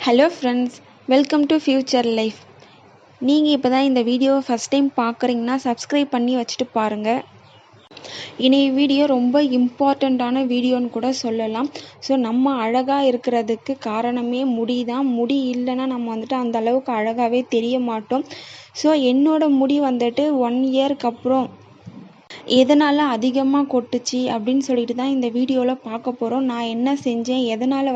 Hello friends, welcome to future life. நீங்கள் இப்போ தான் இந்த வீடியோவை ஃபஸ்ட் டைம் பார்க்குறீங்கன்னா சப்ஸ்கிரைப் பண்ணி வச்சுட்டு பாருங்கள். இன்றைய வீடியோ ரொம்ப இம்பார்ட்டண்ட்டான வீடியோன்னு கூட சொல்லலாம். ஸோ நம்ம அழகாக இருக்கிறதுக்கு காரணமே முடி தான். முடி இல்லைன்னா நம்ம அந்த அளவுக்கு அழகாகவே தெரிய மாட்டோம். ஸோ என்னோடய முடி 1 இயருக்கு அப்புறம் எதனால் அதிகமாக கொட்டுச்சு அப்படின்னு சொல்லிட்டு தான் இந்த வீடியோவில் பார்க்க போகிறோம். நான் என்ன செஞ்சேன், எதனால்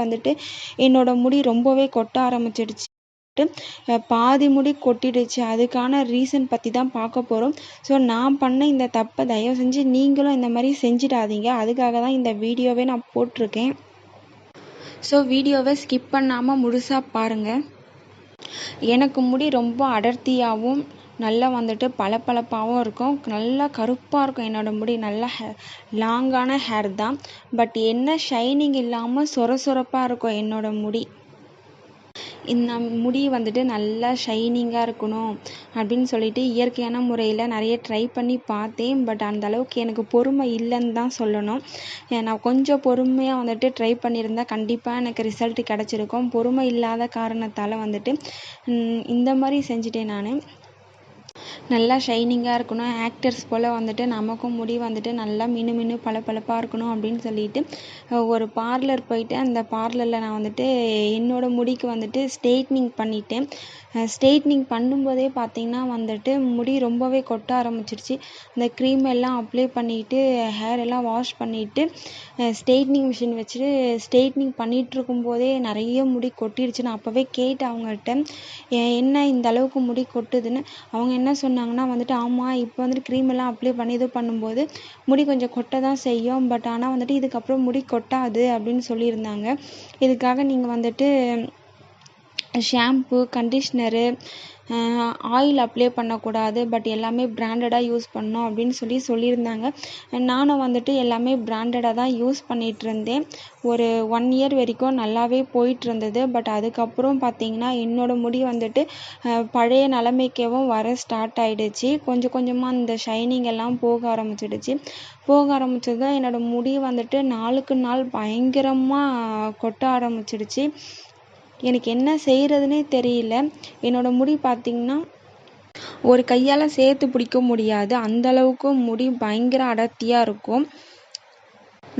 என்னோடய முடி ரொம்பவே கொட்ட ஆரம்பிச்சிடுச்சு, பாதி முடி கொட்டிடுச்சு, அதுக்கான ரீசன் பற்றி தான் பார்க்க போகிறோம். ஸோ நான் பண்ண இந்த தப்பை தயவு செஞ்சு நீங்களும் இந்த மாதிரி செஞ்சிடாதீங்க. அதுக்காக தான் இந்த வீடியோவே நான் போட்டிருக்கேன். ஸோ வீடியோவை ஸ்கிப் பண்ணாமல் முழுசாக பாருங்கள். எனக்கு முடி ரொம்ப அடர்த்தியாகவும் நல்லா பளபளப்பாகவும் இருக்கும். நல்லா கருப்பாக இருக்கும் என்னோடய முடி. நல்லா லாங்கான ஹேர் தான். பட் என்ன ஷைனிங் இல்லாமல் சொரப்பாக இருக்கும் என்னோடய முடி. இந்த முடி நல்லா ஷைனிங்காக இருக்கணும் அப்படின்னு சொல்லிட்டு இயற்கையான முறையில் நிறைய ட்ரை பண்ணி பார்த்தேன். பட் அந்த அளவுக்கு எனக்கு பொறுமை இல்லைன்னு தான் சொல்லணும். நான் கொஞ்சம் பொறுமையாக ட்ரை பண்ணியிருந்தால் கண்டிப்பாக எனக்கு ரிசல்ட் கிடச்சிருக்கும். பொறுமை இல்லாத காரணத்தால் இந்த மாதிரி செஞ்சுட்டேன் நான். நல்லா ஷைனிங்காக இருக்கணும், ஆக்டர்ஸ் போல் நமக்கும் முடி நல்லா மினு பளபளப்பாக இருக்கணும் அப்படின்னு சொல்லிட்டு ஒரு பார்லர் போயிட்டு அந்த பார்லரில் நான் என்னோடய முடிக்கு ஸ்ட்ரெயிட்னிங் பண்ணிட்டேன். ஸ்ட்ரெயிட்னிங் பண்ணும்போதே பார்த்திங்கன்னா முடி ரொம்பவே கொட்ட ஆரம்பிச்சிருச்சு. அந்த க்ரீம் எல்லாம் அப்ளை பண்ணிவிட்டு ஹேர் எல்லாம் வாஷ் பண்ணிவிட்டு ஸ்ட்ரெயிட்னிங் மிஷின் வச்சுட்டு ஸ்ட்ரெயிட்னிங் பண்ணிகிட்ருக்கும் போதே நிறைய முடி கொட்டிடுச்சு. நான் அப்போவே கேட்டேன் அவங்கள்ட்ட, என்ன இந்த அளவுக்கு முடி கொட்டுதுன்னு. அவங்க என்ன சொன்னாங்கன்னா ஆமாம், இப்போ க்ரீம் எல்லாம் அப்ளை பண்ணி இது பண்ணும்போது முடி கொஞ்சம் கொட்ட தான் செய்யும். பட் ஆனால் இதுக்கப்புறம் முடி கொட்டாது அப்படின்னு சொல்லியிருந்தாங்க. இதுக்காக நீங்கள் ஷாம்பு, கண்டிஷ்னரு, ஆயில் அப்ளை பண்ணக்கூடாது, பட் எல்லாமே பிராண்டடாக யூஸ் பண்ணணும் அப்படின்னு சொல்லியிருந்தாங்க. நானும் எல்லாமே பிராண்டடாக தான் யூஸ் பண்ணிகிட்டு இருந்தேன். ஒரு 1 இயர் வரைக்கும் நல்லாவே போயிட்டு இருந்தது. பட் அதுக்கப்புறம் பார்த்திங்கன்னா என்னோடய முடி பழைய நிலைமைக்கவும் வர ஸ்டார்ட் ஆகிடுச்சு. கொஞ்சம் கொஞ்சமாக இந்த ஷைனிங் எல்லாம் போக ஆரம்பிச்சது தான் என்னோடய முடி நாளுக்கு நாள் பயங்கரமாக கொட்ட ஆரம்பிச்சிடுச்சு. எனக்கு என்ன செய்கிறதுனே தெரியல. என்னோடய முடி பார்த்திங்கன்னா ஒரு கையால் சேர்த்து பிடிக்க முடியாது, அந்தளவுக்கு முடி பயங்கர அடர்த்தியாக இருக்கும்.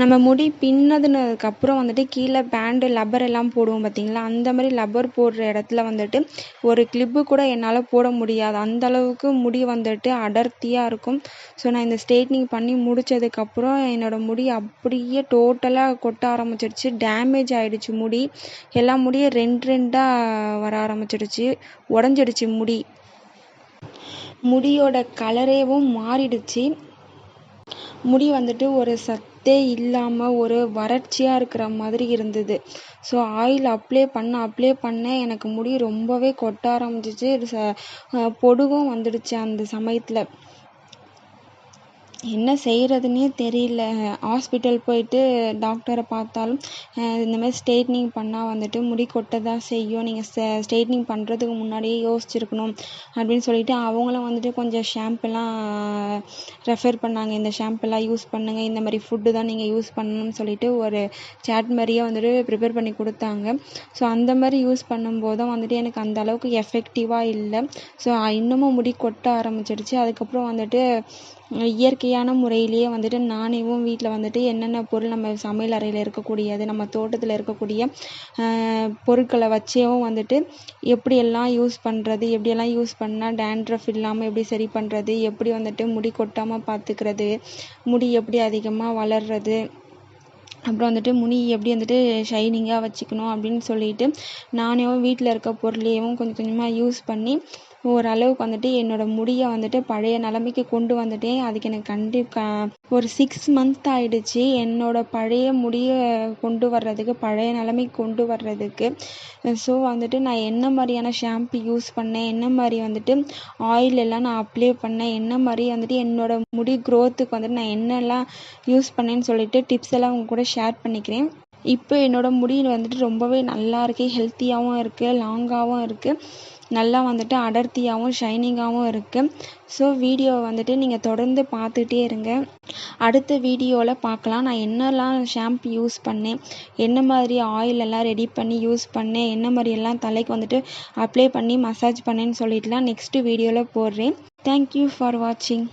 நம்ம முடி பின்னதுனதுக்கப்புறம் கீழே பேண்டு லப்பர் எல்லாம் போடுவோம் பார்த்திங்களா, அந்த மாதிரி லப்பர் போடுற இடத்துல ஒரு கிளிப்பு கூட என்னால் போட முடியாது, அந்தளவுக்கு முடி அடர்த்தியாக இருக்கும். ஸோ நான் இந்த ஸ்ட்ரெயிட்னிங் பண்ணி முடித்ததுக்கப்புறம் என்னோடய முடி அப்படியே டோட்டலாக கொட்ட ஆரம்பிச்சிடுச்சு. டேமேஜ் ஆகிடுச்சு முடி. எல்லா முடியும் 2 வர ஆரம்பிச்சிடுச்சு. உடஞ்சிடுச்சு முடி. முடியோட கலரேவும் மாறிடுச்சு. முடி ஒரு சத்தே இல்லாமல் ஒரு வறட்சியாக இருக்கிற மாதிரி இருந்தது. ஸோ ஆயில் அப்ளை பண்ண எனக்கு முடி ரொம்பவே கொட்ட ஆரம்பிச்சிச்சு. பொடுகும் வந்துடுச்சு அந்த சமயத்தில். என்ன செய்கிறதுனே தெரியல. ஹாஸ்பிட்டல் போயிட்டு டாக்டரை பார்த்தாலும் இந்த மாதிரி ஸ்ட்ரெயிட்னிங் பண்ணால் முடி கொட்ட தான் செய்யும், நீங்கள் ஸ்ட்ரெயிட்னிங் பண்ணுறதுக்கு முன்னாடியே யோசிச்சிருக்கணும் அப்படின்னு சொல்லிட்டு அவங்களும் கொஞ்சம் ஷாம்பெல்லாம் ரெஃபர் பண்ணாங்க. இந்த ஷாம்பெல்லாம் யூஸ் பண்ணுங்கள், இந்த மாதிரி ஃபுட்டு தான் நீங்கள் யூஸ் பண்ணணும்னு சொல்லிட்டு ஒரு சாட் மாதிரியே ப்ரிப்பேர் பண்ணி கொடுத்தாங்க. ஸோ அந்த மாதிரி யூஸ் பண்ணும்போதும் எனக்கு அந்த அளவுக்கு எஃபெக்டிவாக இல்லை. ஸோ இன்னமும் முடி கொட்ட ஆரம்பிச்சிடுச்சு. அதுக்கப்புறம் இயற்கையான முறையிலேயே நானேவும் வீட்டில் என்னென்ன பொருள் நம்ம சமையல் அறையில் இருக்கக்கூடியது, நம்ம தோட்டத்தில் இருக்கக்கூடிய பொருட்களை வச்சேவும் எப்படியெல்லாம் யூஸ் பண்ணுறது, எப்படியெல்லாம் யூஸ் பண்ணால் டேண்ட்ரஃப் இல்லாமல் எப்படி சரி பண்ணுறது, எப்படி முடி கொட்டாமல் பார்த்துக்கிறது, முடி எப்படி அதிகமாக வளர்றது, அப்புறம் முடி எப்படி ஷைனிங்காக வச்சுக்கணும் அப்படின்னு சொல்லிட்டு நானே வீட்டில் இருக்க பொருளையும் கொஞ்சம் கொஞ்சமாக யூஸ் பண்ணி ஓரளவுக்கு என்னோடய முடியை பழைய நிலைமைக்கு கொண்டு வந்துட்டேன். அதுக்கு எனக்கு ஒரு 6 மந்த் ஆகிடுச்சு என்னோடய பழைய முடியை கொண்டு வர்றதுக்கு, பழைய நிலைமைக்கு கொண்டு வர்றதுக்கு. ஸோ நான் என்ன மாதிரியான ஷாம்பு யூஸ் பண்ணேன், என்ன மாதிரி ஆயில் எல்லாம் நான் அப்ளை பண்ணேன், என்ன மாதிரி என்னோடய முடி க்ரோத்துக்கு நான் என்னெல்லாம் யூஸ் பண்ணேன்னு சொல்லிட்டு டிப்ஸ் எல்லாம் உங்க கூட ஷேர் பண்ணிக்கிறேன். இப்போ என்னோடய முடி வந்துட்டு ரொம்பவே நல்லா இருக்குது, ஹெல்த்தியாகவும் இருக்குது, லாங்காகவும் இருக்குது, நல்லா வந்துட்டு அடர்த்தியாகவும் ஷைனிங்காகவும் இருக்குது. ஸோ வீடியோவை வந்துட்டு நீங்கள் தொடர்ந்து பார்த்துட்டே இருங்க. அடுத்த வீடியோவில் பார்க்கலாம். நான் என்னெல்லாம் ஷாம்பு யூஸ் பண்ணேன், என்ன மாதிரி ஆயில் எல்லாம் ரெடி பண்ணி யூஸ் பண்ணேன், என்ன மாதிரியெல்லாம் தலைக்கு வந்துட்டு அப்ளை பண்ணி மசாஜ் பண்ணேன்னு சொல்லிட்டுலாம் நெக்ஸ்ட்டு வீடியோவில் போடுறேன். தேங்க்யூ ஃபார் வாட்சிங்.